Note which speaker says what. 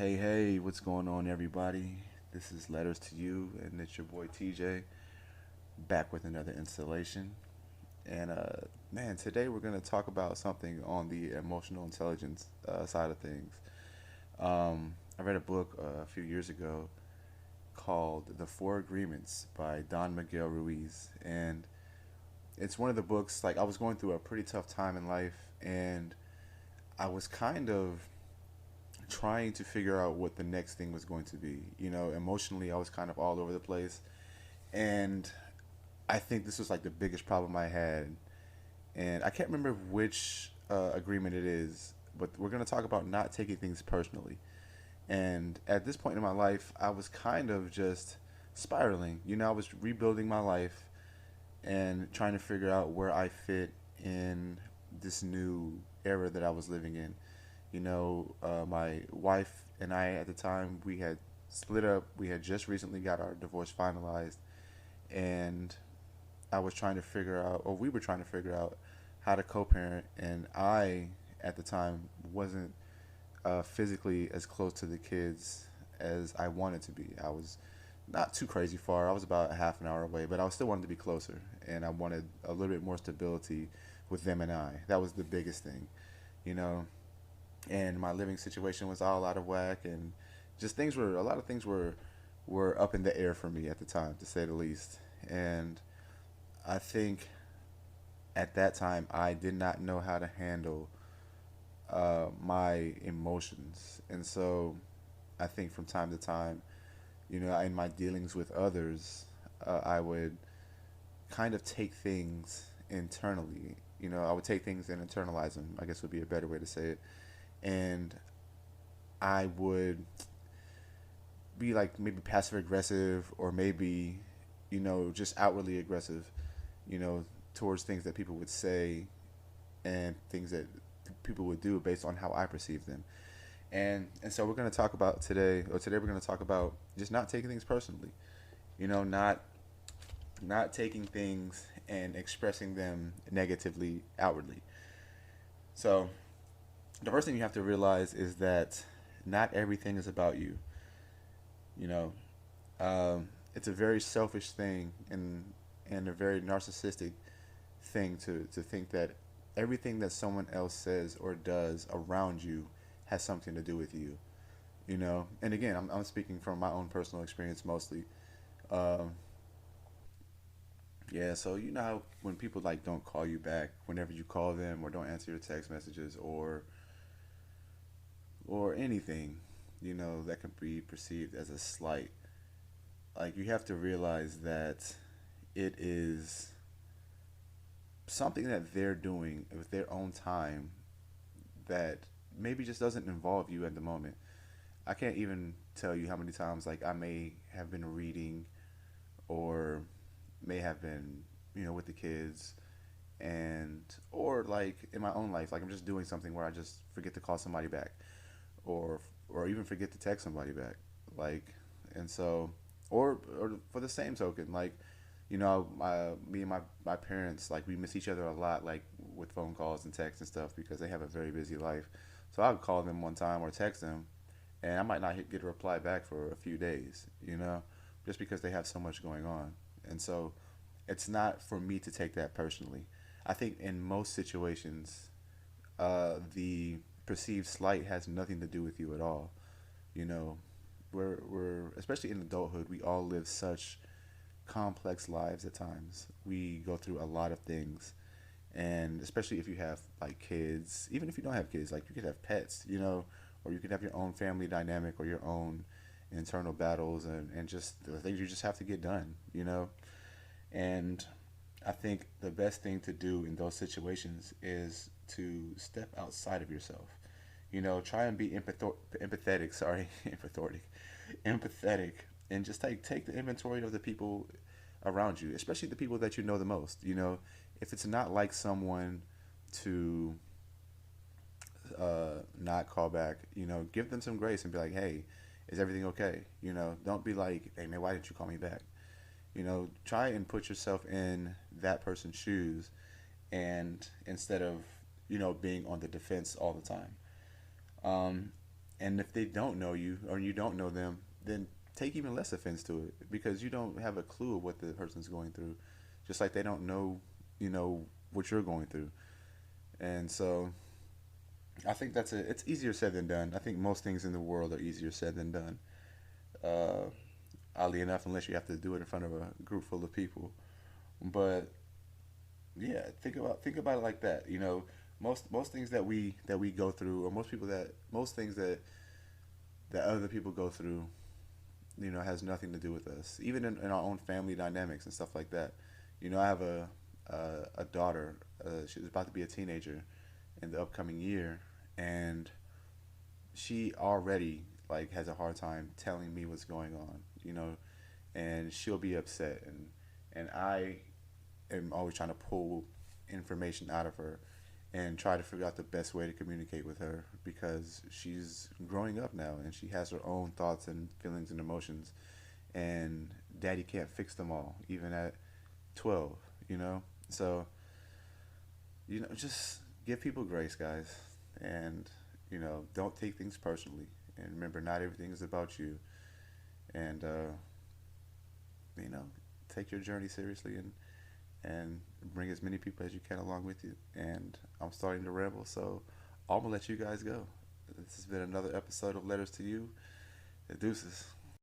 Speaker 1: Hey, hey, what's going on, everybody? This is Letters to You, and it's your boy TJ back with another installation. And man, today we're going to talk about something on the emotional intelligence side of things. I read a book a few years ago called The Four Agreements by Don Miguel Ruiz. And it's one of the books, like, I was going through a pretty tough time in life, and I was kind of trying to figure out what the next thing was going to be. Emotionally, I was kind of all over the place. And I think this was like the biggest problem I had. And I can't remember which agreement it is, but we're going to talk about not taking things personally. And at this point in my life, I was kind of just spiraling. I was rebuilding my life and trying to figure out where I fit in this new era that I was living in. My wife and I at the time, we had split up. We had just recently got our divorce finalized, and I was trying to figure out, or we were trying to figure out, how to co-parent. And I, at the time, wasn't physically as close to the kids as I wanted to be. I was not too crazy far. I was about a half an hour away, but I still wanted to be closer, and I wanted a little bit more stability with them and I. That was the biggest thing, you know and my living situation was all out of whack, and just things were a lot of things were up in the air for me at the time, to say the least. And I think at that time I did not know how to handle my emotions, and so I think from time to time, in my dealings with others, I would kind of take things internally. I would take things and internalize them, I guess would be a better way to say it. And I would be like maybe passive aggressive, or maybe, just outwardly aggressive, you know, towards things that people would say and things that people would do based on how I perceive them. And so we're going to talk about today we're going to talk about just not taking things personally. Not taking things and expressing them negatively outwardly. So, the first thing you have to realize is that not everything is about you. You know, it's a very selfish thing, and a very narcissistic thing to think that everything that someone else says or does around you has something to do with you. And again, I'm speaking from my own personal experience mostly. Um, yeah, so you know how when people like don't call you back whenever you call them, or don't answer your text messages, or anything, that can be perceived as a slight. Like, you have to realize that it is something that they're doing with their own time that maybe just doesn't involve you at the moment. I can't even tell you how many times, like, I may have been reading, or may have been, with the kids, and or like in my own life, like I'm just doing something where I just forget to call somebody back, or or even forget to text somebody back, like. And so, or for the same token, like, me and my parents, like, we miss each other a lot, like, with phone calls and texts and stuff, because they have a very busy life. So I would call them one time or text them, and I might not get a reply back for a few days, just because they have so much going on. And so it's not for me to take that personally. I think in most situations, the perceived slight has nothing to do with you at all. You know, we're especially in adulthood, we all live such complex lives at times. We go through a lot of things, and especially if you have like kids, even if you don't have kids, like you could have pets, or you could have your own family dynamic, or your own internal battles, and just the things you just have to get done. And I think the best thing to do in those situations is to step outside of yourself. Try and be empathetic. Sorry, empathetic, and just take the inventory of the people around you, especially the people that you know the most. If it's not like someone to not call back, give them some grace and be like, hey, is everything okay? Don't be like, hey man, why didn't you call me back? Try and put yourself in that person's shoes, and instead of being on the defense all the time. um, And if they don't know you or you don't know them, then take even less offense to it because you don't have a clue of what the person's going through, just like they don't know, you know, what you're going through. And so I think it's easier said than done. I think most things in the world are easier said than done. Uh, Oddly enough, unless you have to do it in front of a group full of people. But yeah, think about it like that. You know, most things that we go through, or most things that other people go through, you know, has nothing to do with us. Even in our own family dynamics and stuff like that. You know, I have a daughter. She's about to be a teenager in the upcoming year, and she already like has a hard time telling me what's going on. You know, and she'll be upset, and I am always trying to pull information out of her and try to figure out the best way to communicate with her because she's growing up now and she has her own thoughts and feelings and emotions, and daddy can't fix them all even at 12, you know. So just give people grace, guys, and don't take things personally, and remember not everything is about you, and you know take your journey seriously, and bring as many people as you can along with you. And I'm starting to ramble, so I'm gonna let you guys go. This has been another episode of Letters to You. Deuces.